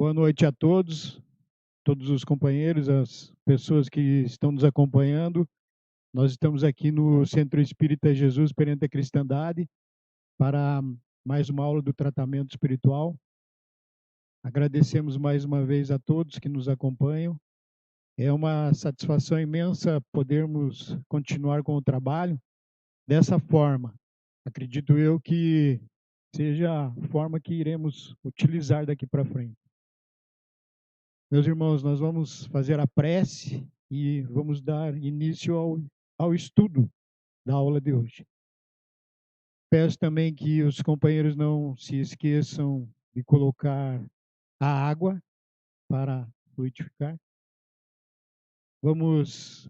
Boa noite a todos os companheiros, as pessoas que estão nos acompanhando. Nós estamos aqui no Centro Espírita Jesus Perante a Cristandade para mais uma aula do tratamento espiritual. Agradecemos mais uma vez a todos que nos acompanham. É uma satisfação imensa podermos continuar com o trabalho dessa forma. Acredito eu que seja a forma que iremos utilizar daqui para frente. Meus irmãos, nós vamos fazer a prece e vamos dar início ao estudo da aula de hoje. Peço também que os companheiros não se esqueçam de colocar a água para fluidificar. Vamos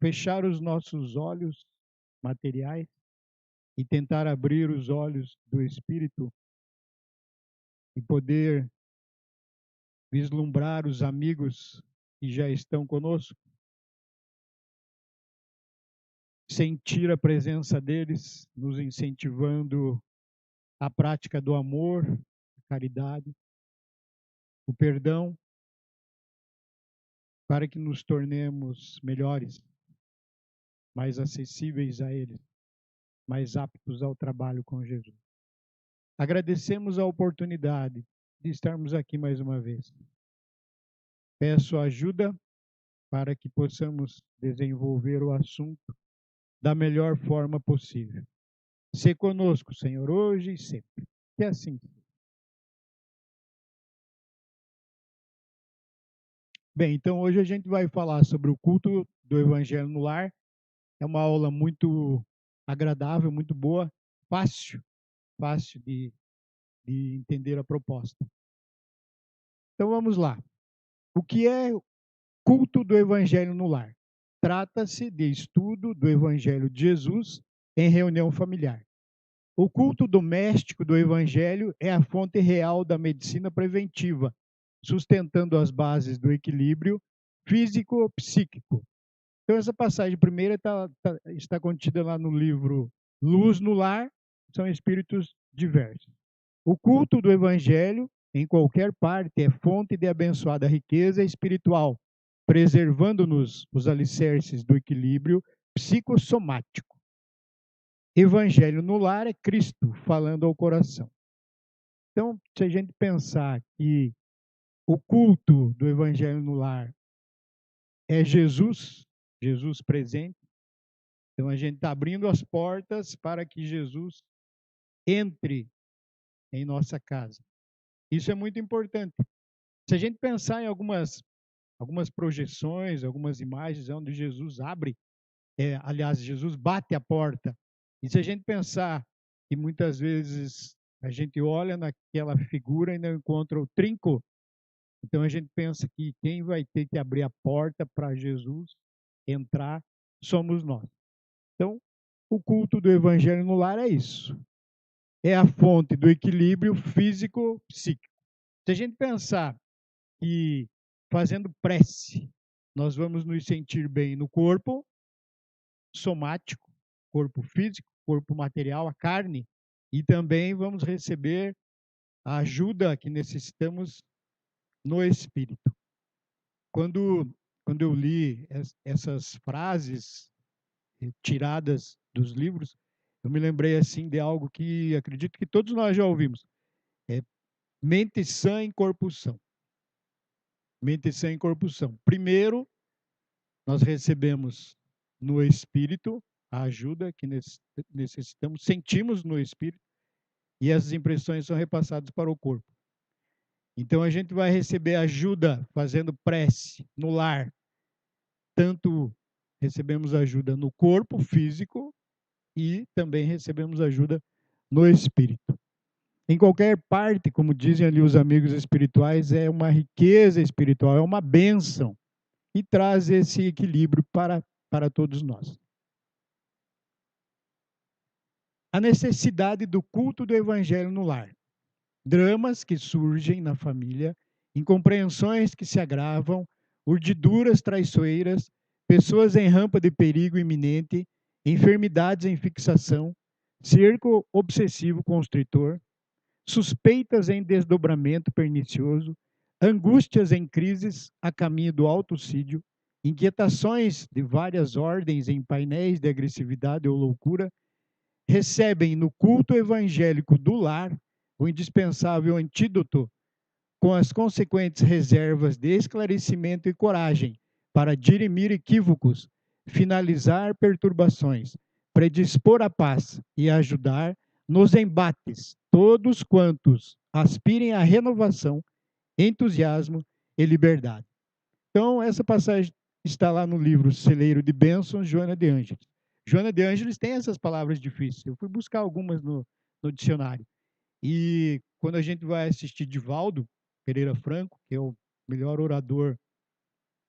fechar os nossos olhos materiais e tentar abrir os olhos do espírito e poder vislumbrar os amigos que já estão conosco, sentir a presença deles, nos incentivando a prática do amor, a caridade, o perdão, para que nos tornemos melhores, mais acessíveis a eles. mais aptos ao trabalho com Jesus. Agradecemos a oportunidade de estarmos aqui mais uma vez. Peço ajuda para que possamos desenvolver o assunto da melhor forma possível. Sê conosco, Senhor, hoje e sempre. Que assim seja. Bem, então hoje a gente vai falar sobre o culto do Evangelho no Lar. É uma aula muito agradável, muito boa, fácil de entender a proposta. Então vamos lá. O que é culto do Evangelho no Lar? Trata-se de estudo do Evangelho de Jesus em reunião familiar. O culto doméstico do Evangelho é a fonte real da medicina preventiva, sustentando as bases do equilíbrio físico-psíquico. Então, essa passagem primeira está contida lá no livro Luz no Lar, são espíritos diversos. O culto do Evangelho, em qualquer parte, é fonte de abençoada riqueza espiritual, preservando-nos os alicerces do equilíbrio psicossomático. Evangelho no lar é Cristo falando ao coração. Então, se a gente pensar que o culto do Evangelho no lar é Jesus, Jesus presente, então a gente está abrindo as portas para que Jesus entre em nossa casa. Isso é muito importante. Se a gente pensar em algumas projeções, algumas imagens onde Jesus abre, aliás, Jesus bate a porta. E se a gente pensar que muitas vezes a gente olha naquela figura e não encontra o trinco, então a gente pensa que quem vai ter que abrir a porta para Jesus entrar somos nós. Então, o culto do Evangelho no lar é isso. É a fonte do equilíbrio físico-psíquico. Se a gente pensar que fazendo prece, nós vamos nos sentir bem no corpo somático, corpo físico, corpo material, a carne, e também vamos receber a ajuda que necessitamos no espírito. Quando eu li essas frases tiradas dos livros, eu me lembrei assim de algo que acredito que todos nós já ouvimos. É mente sã em corpo são. Mente sã em corpo são. Primeiro, nós recebemos no espírito a ajuda que necessitamos, sentimos no espírito, e essas impressões são repassadas para o corpo. Então a gente vai receber ajuda fazendo prece no lar. Tanto recebemos ajuda no corpo físico e também recebemos ajuda no espírito. Em qualquer parte, como dizem ali os amigos espirituais, é uma riqueza espiritual, é uma bênção e traz esse equilíbrio para todos nós. A necessidade do culto do evangelho no lar. Dramas que surgem na família, incompreensões que se agravam, urdiduras traiçoeiras, pessoas em rampa de perigo iminente, enfermidades em fixação, cerco obsessivo constritor, suspeitas em desdobramento pernicioso, angústias em crises a caminho do autocídio, inquietações de várias ordens em painéis de agressividade ou loucura, recebem no culto evangélico do lar o indispensável antídoto com as consequentes reservas de esclarecimento e coragem para dirimir equívocos, finalizar perturbações, predispor a paz e ajudar nos embates todos quantos aspirem à renovação, entusiasmo e liberdade. Então, essa passagem está lá no livro Celeiro de Bênçãos, Joana de Ângeles. Joana de Ângeles tem essas palavras difíceis. Eu fui buscar algumas no dicionário. E quando a gente vai assistir Divaldo Pereira Franco, que é o melhor orador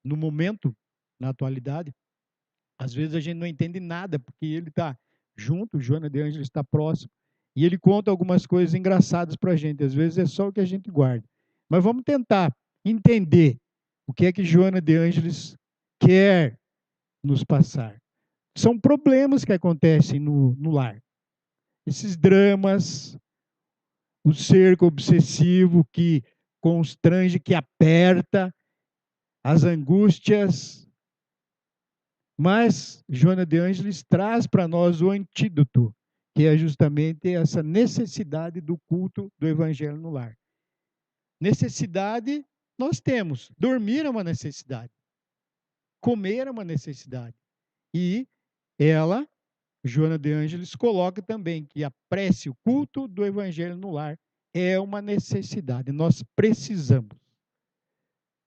no momento, na atualidade, às vezes a gente não entende nada, porque ele está junto, Joana de Ângeles está próximo, e ele conta algumas coisas engraçadas para a gente. Às vezes é só o que a gente guarda. Mas vamos tentar entender o que é que Joana de Ângeles quer nos passar. São problemas que acontecem no lar. Esses dramas, o cerco obsessivo que constrange, que aperta, as angústias. Mas Joana de Ângeles traz para nós o antídoto. que é justamente essa necessidade do culto do evangelho no lar. Necessidade nós temos, dormir é uma necessidade, comer é uma necessidade. E ela, Joana de Ângeles, coloca também que a prece, o culto do evangelho no lar é uma necessidade, nós precisamos.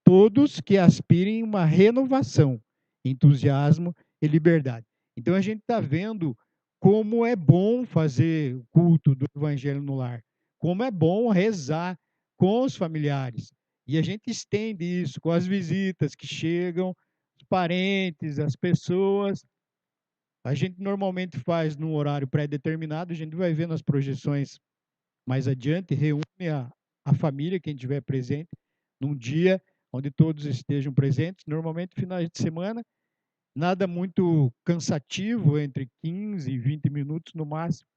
Todos que aspirem uma renovação, entusiasmo e liberdade. Então a gente está vendo como é bom fazer o culto do evangelho no lar, como é bom rezar com os familiares. E a gente estende isso com as visitas que chegam, os parentes, as pessoas. A gente normalmente faz num horário pré-determinado, a gente vai ver nas projeções mais adiante, reúne a família, quem estiver presente, num dia onde todos estejam presentes, normalmente finais de semana, nada muito cansativo, entre 15 e 20 minutos no máximo,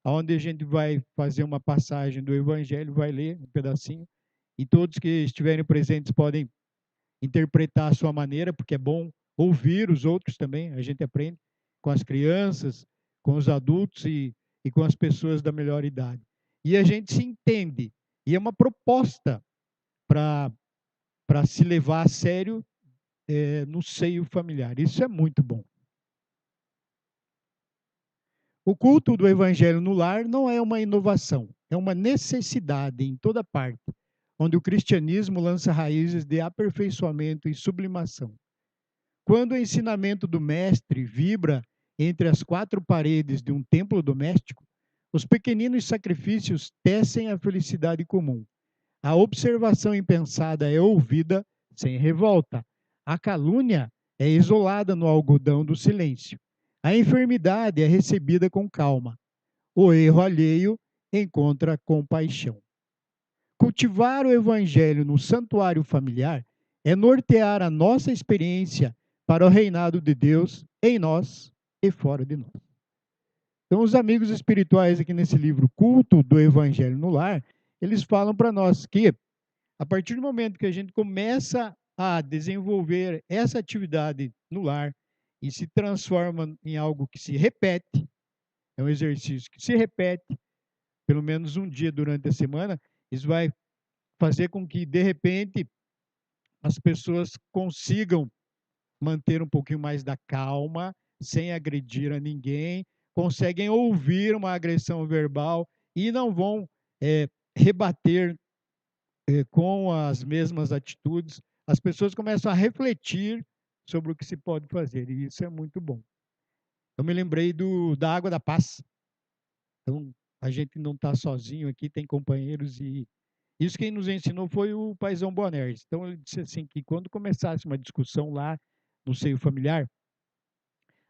onde a gente vai fazer uma passagem do Evangelho, vai ler um pedacinho, e todos que estiverem presentes podem interpretar a sua maneira, porque é bom ouvir os outros também, a gente aprende com as crianças, com os adultos e com as pessoas da melhor idade. E a gente se entende, e é uma proposta para se levar a sério no seio familiar. Isso é muito bom. O culto do evangelho no lar não é uma inovação, é uma necessidade em toda parte, onde o cristianismo lança raízes de aperfeiçoamento e sublimação. Quando o ensinamento do mestre vibra entre as quatro paredes de um templo doméstico, os pequeninos sacrifícios tecem a felicidade comum. A observação impensada é ouvida sem revolta. A calúnia é isolada no algodão do silêncio. A enfermidade é recebida com calma. O erro alheio encontra compaixão. Cultivar o evangelho no santuário familiar é nortear a nossa experiência para o reinado de Deus em nós e fora de nós. Então, os amigos espirituais aqui nesse livro, Culto do Evangelho no Lar, eles falam para nós que, a partir do momento que a gente começa a desenvolver essa atividade no lar e se transforma em algo que se repete, é um exercício que se repete, pelo menos um dia durante a semana, isso vai fazer com que, de repente, as pessoas consigam manter um pouquinho mais da calma, sem agredir a ninguém, conseguem ouvir uma agressão verbal e não vão rebater com as mesmas atitudes. As pessoas começam a refletir sobre o que se pode fazer, e isso é muito bom. Eu me lembrei da Água da Paz. Então, a gente não está sozinho aqui, tem companheiros, e isso quem nos ensinou foi o paizão Boanerges. Então, ele disse assim, que quando começasse uma discussão lá no seio familiar,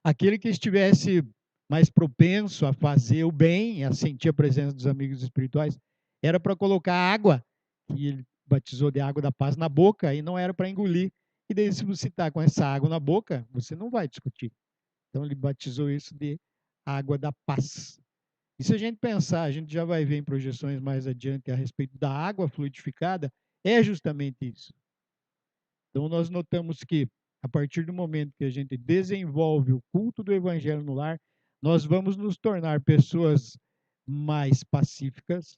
aquele que estivesse mais propenso a fazer o bem, a sentir a presença dos amigos espirituais, era para colocar água, que ele batizou de água da paz, na boca, e não era para engolir. E daí, se você está com essa água na boca, você não vai discutir. Então, ele batizou isso de água da paz. E se a gente pensar, a gente já vai ver em projeções mais adiante a respeito da água fluidificada, é justamente isso. Então, nós notamos que, a partir do momento que a gente desenvolve o culto do evangelho no lar, nós vamos nos tornar pessoas mais pacíficas,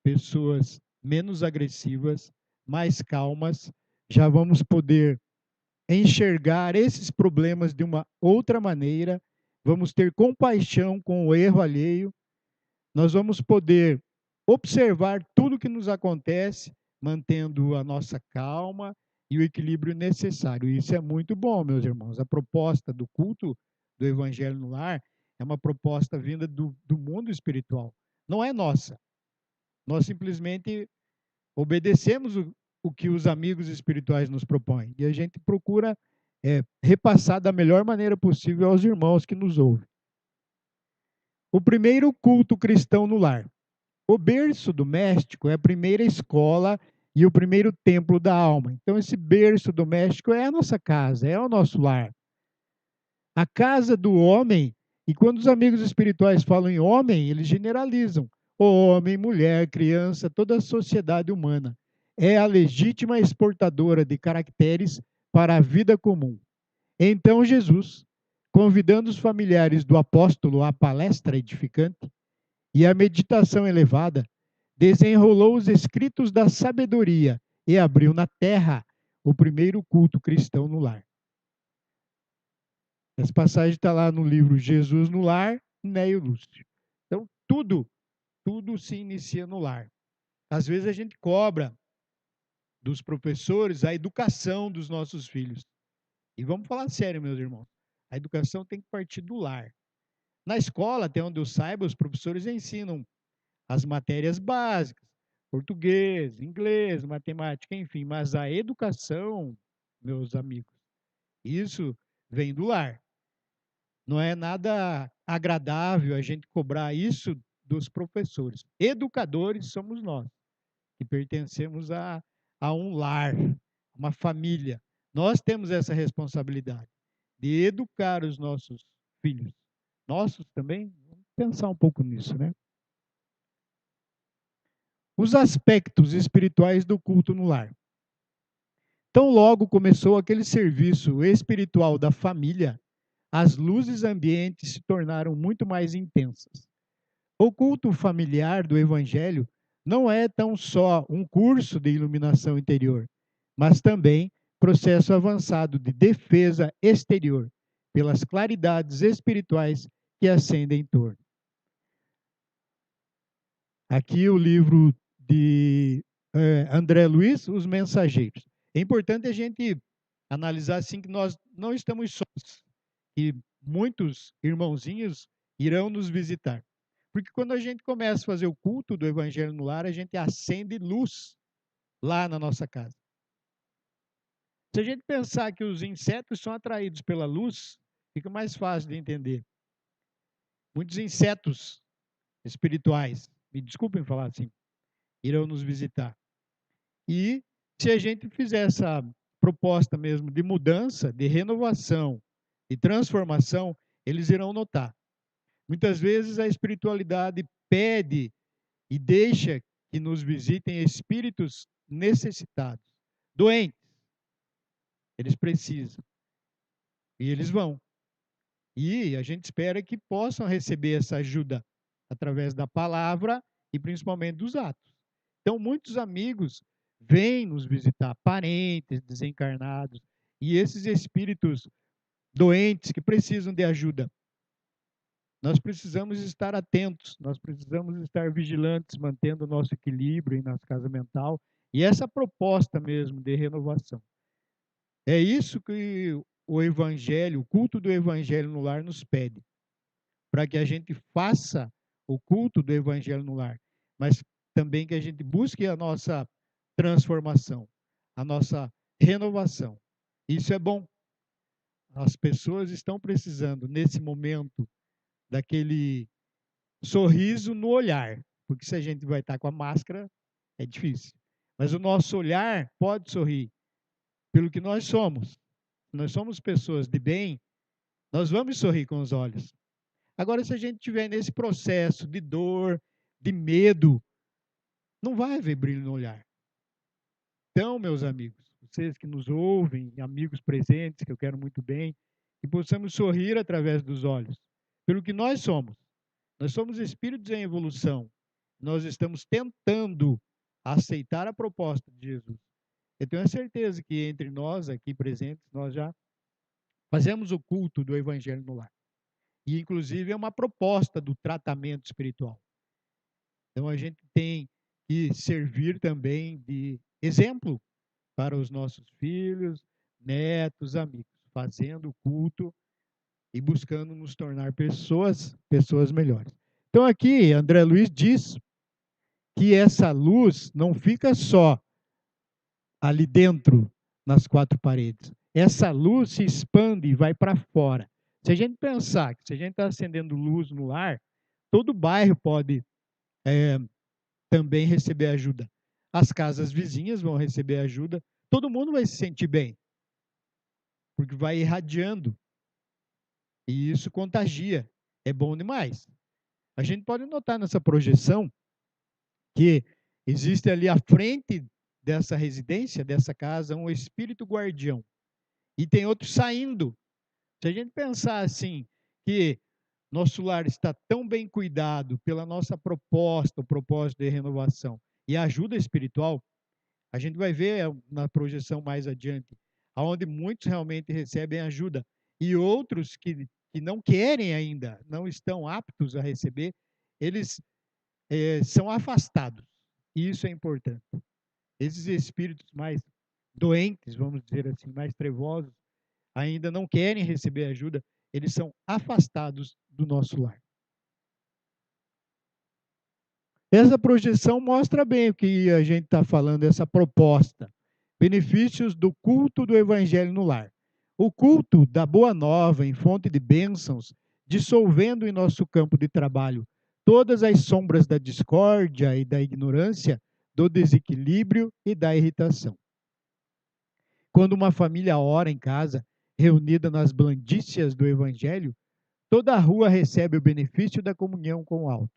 pessoas menos agressivas, mais calmas, já vamos poder enxergar esses problemas de uma outra maneira, vamos ter compaixão com o erro alheio, nós vamos poder observar tudo que nos acontece, mantendo a nossa calma e o equilíbrio necessário. Isso é muito bom, meus irmãos. A proposta do culto do Evangelho no Lar é uma proposta vinda do mundo espiritual. Não é nossa. Nós simplesmente obedecemos o que os amigos espirituais nos propõem. E a gente procura repassar da melhor maneira possível aos irmãos que nos ouvem. O primeiro culto cristão no lar. O berço doméstico é a primeira escola e o primeiro templo da alma. Então, esse berço doméstico é a nossa casa, é o nosso lar. A casa do homem, e quando os amigos espirituais falam em homem, eles generalizam. Homem, mulher, criança, toda a sociedade humana. É a legítima exportadora de caracteres para a vida comum. Então, Jesus, convidando os familiares do apóstolo à palestra edificante e à meditação elevada, desenrolou os escritos da sabedoria e abriu na terra o primeiro culto cristão no lar. Essa passagem está lá no livro Jesus no Lar, Neio Lúcio. Então, tudo se inicia no lar. Às vezes a gente cobra dos professores a educação dos nossos filhos. E vamos falar sério, meus irmãos. A educação tem que partir do lar. Na escola, até onde eu saiba, os professores ensinam as matérias básicas, português, inglês, matemática, enfim, mas a educação, meus amigos, isso vem do lar. Não é nada agradável a gente cobrar isso dos professores. Educadores somos nós, que pertencemos a um lar, uma família. Nós temos essa responsabilidade de educar os nossos filhos. Nossos também? Vamos pensar um pouco nisso, né? Os aspectos espirituais do culto no lar. Tão logo começou aquele serviço espiritual da família, as luzes ambientes se tornaram muito mais intensas. O culto familiar do Evangelho não é tão só um curso de iluminação interior, mas também processo avançado de defesa exterior pelas claridades espirituais que acendem em torno. Aqui o livro de André Luiz, Os Mensageiros. É importante a gente analisar assim que nós não estamos sós, que muitos irmãozinhos irão nos visitar. Porque quando a gente começa a fazer o culto do Evangelho no lar, a gente acende luz lá na nossa casa. Se a gente pensar que os insetos são atraídos pela luz, fica mais fácil de entender. Muitos insetos espirituais, me desculpem falar assim, irão nos visitar. E se a gente fizer essa proposta mesmo de mudança, de renovação, de transformação, eles irão notar. Muitas vezes a espiritualidade pede e deixa que nos visitem espíritos necessitados, doentes. Eles precisam. E eles vão. E a gente espera que possam receber essa ajuda através da palavra e principalmente dos atos. Então, muitos amigos vêm nos visitar, parentes desencarnados, e esses espíritos doentes que precisam de ajuda. Nós precisamos estar atentos, nós precisamos estar vigilantes, mantendo o nosso equilíbrio em nossa casa mental, e essa proposta mesmo de renovação. É isso que o Evangelho, o culto do Evangelho no lar nos pede, para que a gente faça o culto do Evangelho no lar, mas também que a gente busque a nossa transformação, a nossa renovação. Isso é bom. As pessoas estão precisando, nesse momento, daquele sorriso no olhar, porque se a gente vai estar com a máscara, é difícil. Mas o nosso olhar pode sorrir pelo que nós somos. Nós somos pessoas de bem, nós vamos sorrir com os olhos. Agora, se a gente estiver nesse processo de dor, de medo, não vai haver brilho no olhar. Então, meus amigos, vocês que nos ouvem, amigos presentes, que eu quero muito bem, que possamos sorrir através dos olhos, pelo que nós somos. Nós somos espíritos em evolução. Nós estamos tentando aceitar a proposta de Jesus. Eu tenho a certeza que entre nós aqui presentes, nós já fazemos o culto do Evangelho no lar. E, inclusive, é uma proposta do tratamento espiritual. Então, a gente tem que servir também de exemplo para os nossos filhos, netos, amigos, fazendo o culto e buscando nos tornar pessoas melhores. Então, aqui, André Luiz diz que essa luz não fica só ali dentro, nas quatro paredes. Essa luz se expande e vai para fora. Se a gente pensar que se a gente está acendendo luz no lar, todo bairro pode também receber ajuda. As casas vizinhas vão receber ajuda. Todo mundo vai se sentir bem, porque vai irradiando. E isso contagia. É bom demais. A gente pode notar nessa projeção que existe ali à frente dessa residência, dessa casa, um espírito guardião. E tem outro saindo Se a gente pensar assim, que nosso lar está tão bem cuidado pela nossa proposta, o propósito de renovação e ajuda espiritual, a gente vai ver na projeção mais adiante, aonde muitos realmente recebem ajuda e outros que não querem ainda, não estão aptos a receber, eles são afastados. E isso é importante. Esses espíritos mais doentes, vamos dizer assim, mais trevosos, ainda não querem receber ajuda, eles são afastados do nosso lar. Essa projeção mostra bem o que a gente está falando, essa proposta. Benefícios do culto do evangelho no lar. O culto da boa nova em fonte de bênçãos, dissolvendo em nosso campo de trabalho todas as sombras da discórdia e da ignorância, do desequilíbrio e da irritação. Quando uma família ora em casa, reunida nas blandícias do evangelho, toda a rua recebe o benefício da comunhão com o alto.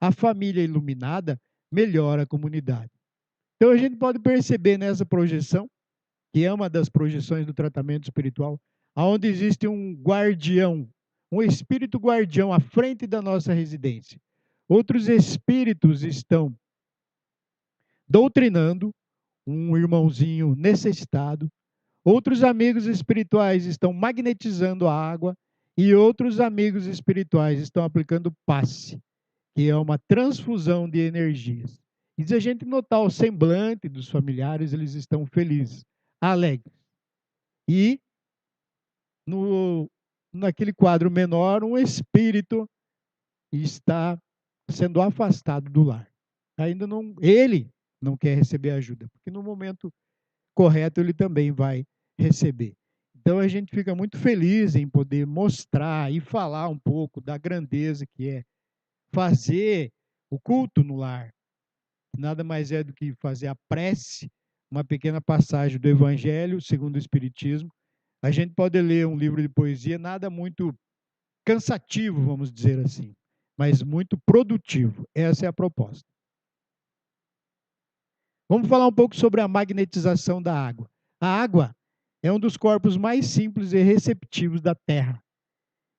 A família iluminada melhora a comunidade. Então a gente pode perceber nessa projeção, que é uma das projeções do tratamento espiritual, onde existe um guardião, um espírito guardião à frente da nossa residência. Outros espíritos estão doutrinando um irmãozinho necessitado. Outros amigos espirituais estão magnetizando a água e outros amigos espirituais estão aplicando passe, que é uma transfusão de energias. E se a gente notar o semblante dos familiares, eles estão felizes, alegres. E naquele quadro menor, um espírito está sendo afastado do lar. Ainda não, ele não quer receber ajuda, porque no momento correto ele também vai receber. Então a gente fica muito feliz em poder mostrar e falar um pouco da grandeza que é fazer o culto no lar. Nada mais é do que fazer a prece, uma pequena passagem do Evangelho segundo o Espiritismo. A gente pode ler um livro de poesia, nada muito cansativo, vamos dizer assim, mas muito produtivo. Essa é a proposta. Vamos falar um pouco sobre a magnetização da água. A água é um dos corpos mais simples e receptivos da Terra.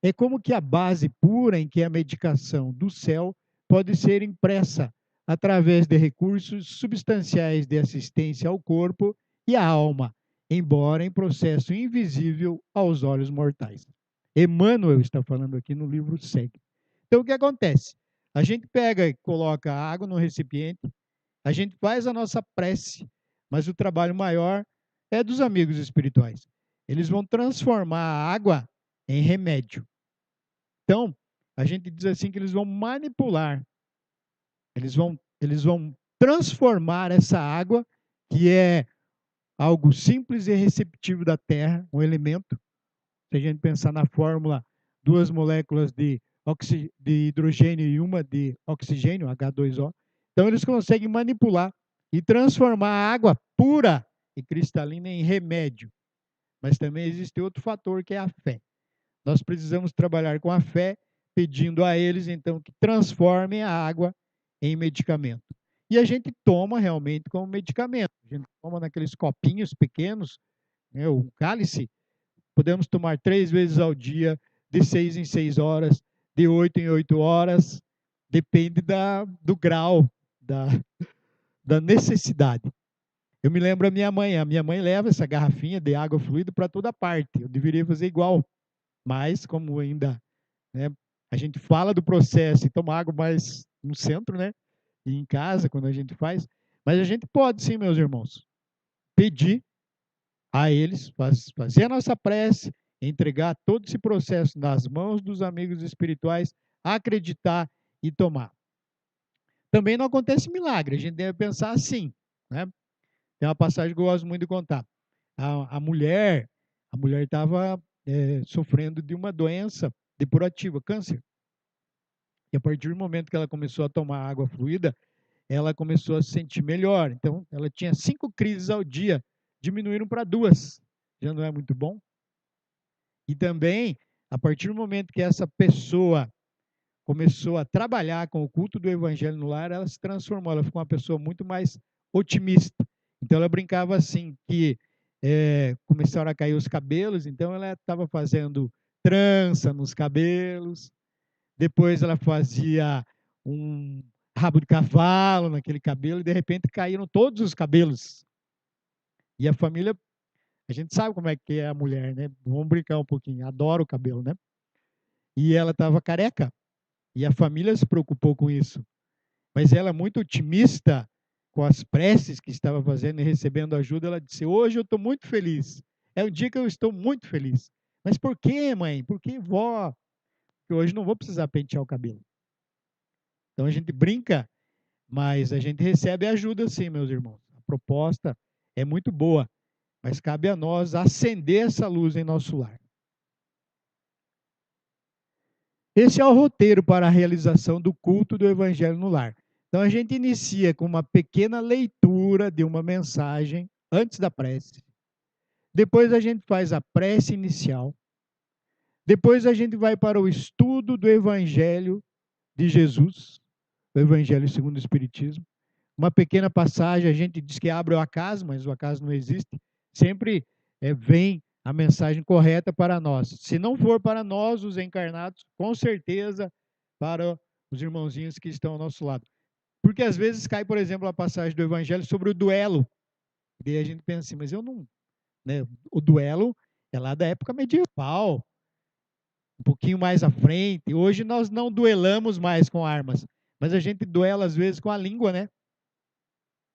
É como que a base pura em que a medicação do céu pode ser impressa através de recursos substanciais de assistência ao corpo e à alma, embora em processo invisível aos olhos mortais. Emmanuel está falando aqui no livro Segue. Então, o que acontece? A gente pega e coloca a água no recipiente, a gente faz a nossa prece, mas o trabalho maior é dos amigos espirituais. Eles vão transformar a água em remédio. Então, a gente diz assim que eles vão manipular, eles vão transformar essa água, que é algo simples e receptivo da Terra, um elemento. Se a gente pensar na fórmula, duas moléculas de hidrogênio e uma de oxigênio, H2O. Então, eles conseguem manipular e transformar a água pura e cristalina em remédio. Mas também existe outro fator, que é a fé. Nós precisamos trabalhar com a fé, pedindo a eles, então, que transformem a água em medicamento. E a gente toma realmente como medicamento. A gente toma naqueles copinhos pequenos, né, um cálice. Podemos tomar 3 vezes ao dia, de 6 em 6 horas, de 8 em 8 horas. Depende do grau, da necessidade. Eu me lembro a minha mãe. A minha mãe leva essa garrafinha de água fluida para toda parte. Eu deveria fazer igual. Mas, como ainda, né, a gente fala do processo e toma água mais no centro, né? E em casa, quando a gente faz. Mas a gente pode sim, meus irmãos, pedir a eles, fazer a nossa prece, entregar todo esse processo nas mãos dos amigos espirituais, acreditar e tomar. Também não acontece milagre, a gente deve pensar assim, né? Tem uma passagem que eu gosto muito de contar. A mulher estava sofrendo de uma doença depurativa, câncer. E a partir do momento que ela começou a tomar água fluida, ela começou a se sentir melhor. Então, ela tinha 5 crises ao dia, diminuíram para 2. Já não é muito bom? E também, a partir do momento que essa pessoa começou a trabalhar com o culto do evangelho no lar, ela se transformou, ela ficou uma pessoa muito mais otimista. Então ela brincava assim, que começaram a cair os cabelos, então ela estava fazendo trança nos cabelos, depois ela fazia um rabo de cavalo naquele cabelo, e de repente caíram todos os cabelos. E a família, a gente sabe como é que é a mulher, né? Vamos brincar um pouquinho, adora o cabelo, né? E ela estava careca, e a família se preocupou com isso. Mas ela, muito otimista com as preces que estava fazendo e recebendo ajuda, ela disse: Hoje eu estou muito feliz. É um dia que eu estou muito feliz. Mas por que, mãe? Por que, vó? Porque hoje não vou precisar pentear o cabelo. Então a gente brinca, mas a gente recebe ajuda sim, meus irmãos. A proposta é muito boa, mas cabe a nós acender essa luz em nosso lar. Esse é o roteiro para a realização do culto do Evangelho no lar. Então a gente inicia com uma pequena leitura de uma mensagem antes da prece. Depois a gente faz a prece inicial. Depois a gente vai para o estudo do Evangelho de Jesus, o Evangelho segundo o Espiritismo. Uma pequena passagem, a gente diz que abre o acaso, mas o acaso não existe. Sempre vem a mensagem correta para nós. Se não for para nós, os encarnados, com certeza para os irmãozinhos que estão ao nosso lado. Porque às vezes cai, por exemplo, a passagem do Evangelho sobre o duelo. E aí a gente pensa assim, mas eu não. Né? O duelo é lá da época medieval, um pouquinho mais à frente. Hoje nós não duelamos mais com armas, mas a gente duela às vezes com a língua, né?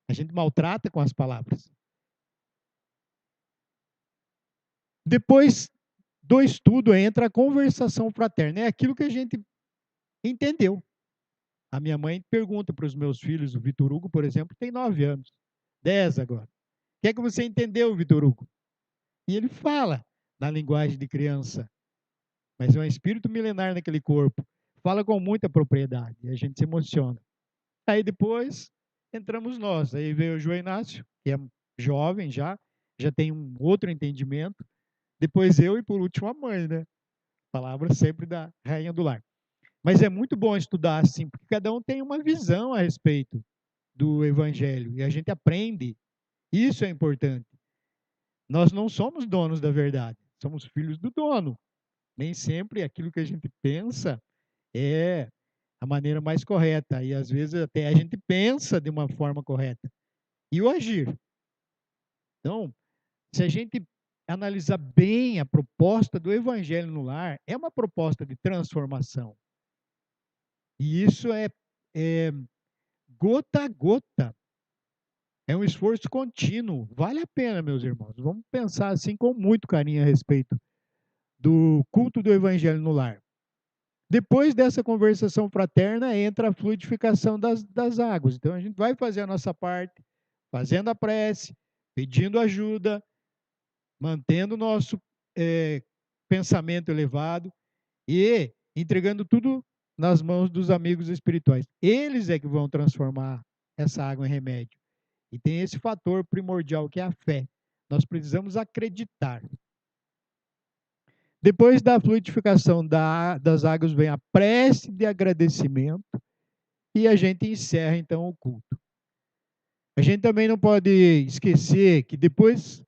A gente maltrata com as palavras. Depois do estudo entra a conversação fraterna. É aquilo que a gente entendeu. A minha mãe pergunta para os meus filhos, o Vitor Hugo, por exemplo, tem 9 anos, 10 agora. O que é que você entendeu, Vitor Hugo? E ele fala na linguagem de criança, mas é um espírito milenar naquele corpo. Fala com muita propriedade e a gente se emociona. Aí depois entramos nós. Aí veio o João Inácio, que é jovem já tem um outro entendimento. Depois eu e por último a mãe, né? Palavra sempre da rainha do lar. Mas é muito bom estudar assim, porque cada um tem uma visão a respeito do evangelho e a gente aprende. Isso é importante. Nós não somos donos da verdade, somos filhos do dono. Nem sempre aquilo que a gente pensa é a maneira mais correta. E às vezes até a gente pensa de uma forma correta. E o agir. Então, se a gente analisar bem a proposta do Evangelho no lar, é uma proposta de transformação. E isso é gota a gota. É um esforço contínuo. Vale a pena, meus irmãos. Vamos pensar assim com muito carinho a respeito do culto do Evangelho no lar. Depois dessa conversação fraterna, entra a fluidificação das águas. Então, a gente vai fazer a nossa parte, fazendo a prece, pedindo ajuda, mantendo o nosso pensamento elevado e entregando tudo nas mãos dos amigos espirituais. Eles é que vão transformar essa água em remédio. E tem esse fator primordial que é a fé. Nós precisamos acreditar. Depois da fluidificação das águas vem a prece de agradecimento e a gente encerra então o culto. A gente também não pode esquecer que depois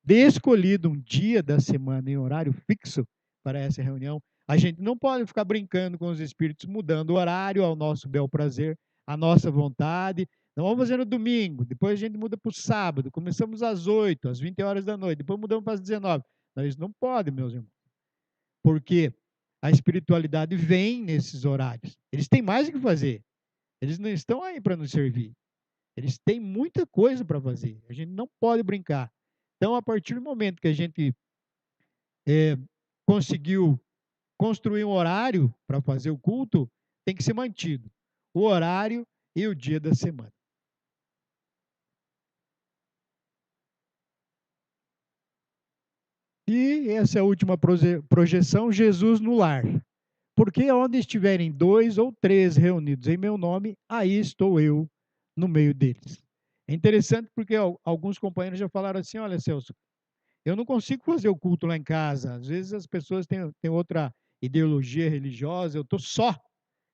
de escolhido um dia da semana em horário fixo para essa reunião, a gente não pode ficar brincando com os espíritos, mudando o horário ao nosso bel prazer, à nossa vontade. Não vamos fazer no domingo, depois a gente muda para o sábado, começamos às 8, às 20 horas da noite, depois mudamos para as 19. Não, isso não pode, meus irmãos. Porque a espiritualidade vem nesses horários. Eles têm mais o que fazer. Eles não estão aí para nos servir. Eles têm muita coisa para fazer. A gente não pode brincar. Então, a partir do momento que a gente conseguiu construir um horário para fazer o culto, tem que ser mantido. O horário e o dia da semana. E essa é a última projeção, Jesus no lar. Porque onde estiverem 2 ou 3 reunidos em meu nome, aí estou eu no meio deles. É interessante porque alguns companheiros já falaram assim, olha, Celso, eu não consigo fazer o culto lá em casa. Às vezes as pessoas têm outra ideologia religiosa, eu estou só.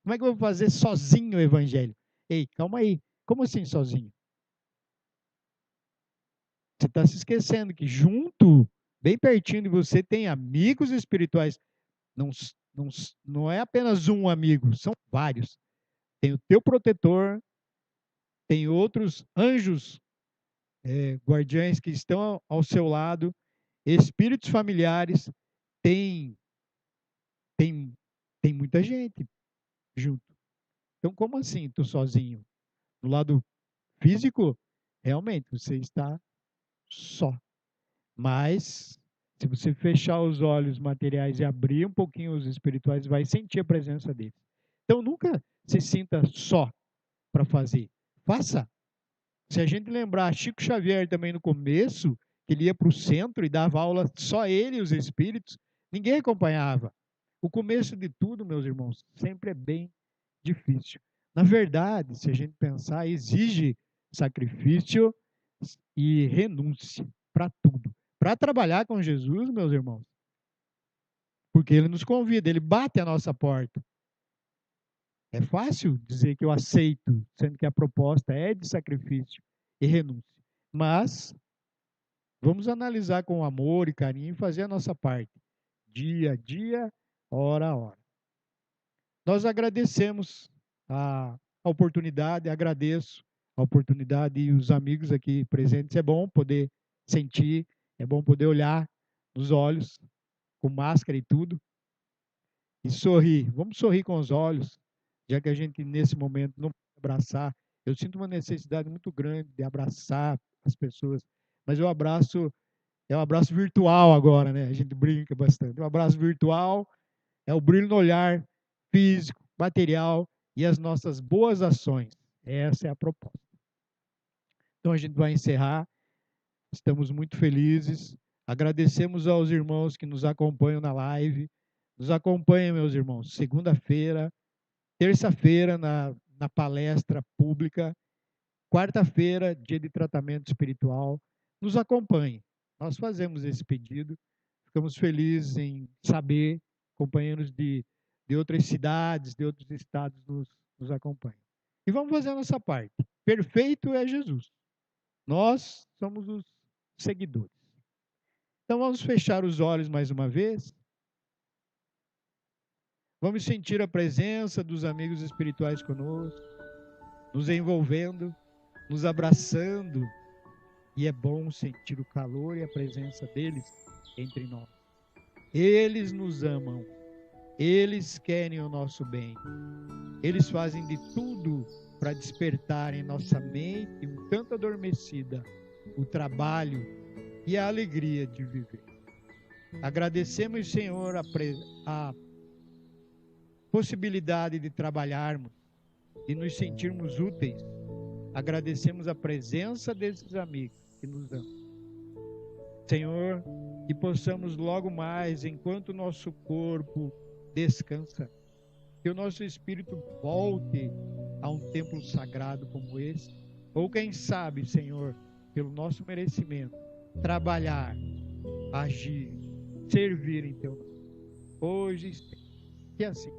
Como é que eu vou fazer sozinho o evangelho? Ei, calma aí. Como assim sozinho? Você está se esquecendo que junto, bem pertinho de você, tem amigos espirituais. Não, não é apenas um amigo, são vários. Tem o teu protetor, tem outros anjos, guardiães que estão ao seu lado, espíritos familiares, tem, tem, tem muita gente junto. Então, como assim, estou sozinho? No lado físico, realmente, você está só. Mas, se você fechar os olhos materiais e abrir um pouquinho os espirituais, vai sentir a presença deles. Então, nunca se sinta só para fazer. Faça. Se a gente lembrar, Chico Xavier também no começo, que ele ia para o centro e dava aula só ele e os espíritos, ninguém acompanhava. O começo de tudo, meus irmãos, sempre é bem difícil. Na verdade, se a gente pensar, exige sacrifício e renúncia para tudo. Para trabalhar com Jesus, meus irmãos, porque ele nos convida, ele bate a nossa porta. É fácil dizer que eu aceito, sendo que a proposta é de sacrifício e renúncia. Mas vamos analisar com amor e carinho e fazer a nossa parte, dia a dia, hora a hora. Nós agradecemos a oportunidade, agradeço a oportunidade e os amigos aqui presentes. É bom poder sentir, é bom poder olhar nos olhos, com máscara e tudo, e sorrir. Vamos sorrir com os olhos, já que a gente nesse momento não pode abraçar. Eu sinto uma necessidade muito grande de abraçar as pessoas, mas eu abraço, é um abraço virtual agora, né? A gente brinca bastante. O abraço virtual é o brilho no olhar físico, material e as nossas boas ações. Essa é a proposta. Então a gente vai encerrar. Estamos muito felizes. Agradecemos aos irmãos que nos acompanham na live. Nos acompanhem, meus irmãos, segunda-feira, terça-feira na palestra pública, quarta-feira, dia de tratamento espiritual. Nos acompanhe. Nós fazemos esse pedido. Ficamos felizes em saber, companheiros de outras cidades, de outros estados nos acompanham. E vamos fazer a nossa parte. Perfeito é Jesus. Nós somos os seguidores. Então vamos fechar os olhos mais uma vez. Vamos sentir a presença dos amigos espirituais conosco, nos envolvendo, nos abraçando. E é bom sentir o calor e a presença deles entre nós. Eles nos amam. Eles querem o nosso bem. Eles fazem de tudo para despertar em nossa mente, um tanto adormecida, o trabalho e a alegria de viver. Agradecemos, Senhor, a possibilidade de trabalharmos e nos sentirmos úteis. Agradecemos a presença desses amigos que nos amam. Senhor, que possamos logo mais, enquanto o nosso corpo descansa, que o nosso espírito volte a um templo sagrado como esse, ou quem sabe, Senhor, pelo nosso merecimento, trabalhar, agir, servir em teu nome, hoje e sempre. Que assim